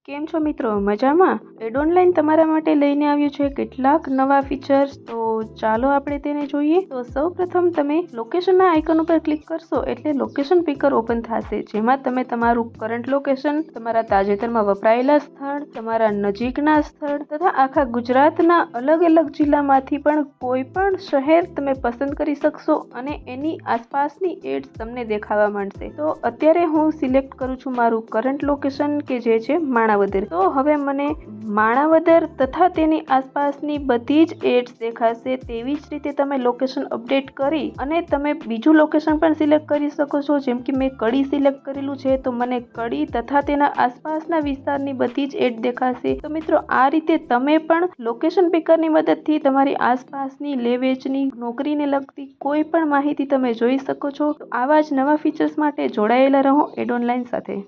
કેમ છો મિત્રો? મજામાં? એડ ઓનલાઈન તમારા માટે લઈને આવ્યું છે કેટલાક નવા ફીચર્સ, તો ચાલો આપણે તેને જોઈએ. તો સૌપ્રથમ તમે લોકેશનના આઇકન ઉપર ક્લિક કરશો એટલે લોકેશન પિકર ઓપન થશે, જેમાં તમે તમારું કરંટ લોકેશન, તમારા તાજેતરમાં વપરાયેલા સ્થળ, તમારા નજીકના સ્થળ તથા આખા ગુજરાતના અલગ અલગ જિલ્લામાંથી પણ કોઈ પણ શહેર તમે પસંદ કરી શકશો અને એની આસપાસની એડ્સ તમને દેખાવા માંડશે. તો અત્યારે હું સિલેક્ટ કરું છું મારું કરંટ લોકેશન કે જે છે માણાવદર. તો હવે મને માણાવદર તથા તેની આસપાસની બધી જ એડ્સ દેખાશે. તેવી જ રીતે તમે લોકેશન અપડેટ કરી અને તમે બીજું લોકેશન પણ સિલેક્ટ કરી શકો છો. જેમ કે મેં કડી સિલેક્ટ કરેલું છે તો મને કડી તથા તેના આસપાસના વિસ્તારની બધી જ એડ દેખાશે. તો મિત્રો, આ રીતે તમે પણ લોકેશન પિકરની મદદથી તમારી આસપાસની લે વેચની, નોકરીને લગતી કોઈ પણ માહિતી તમે જોઈ શકો છો. આવા જ નવા ફીચર્સ માટે જોડાયેલા રહો એડ ઓનલાઈન સાથે.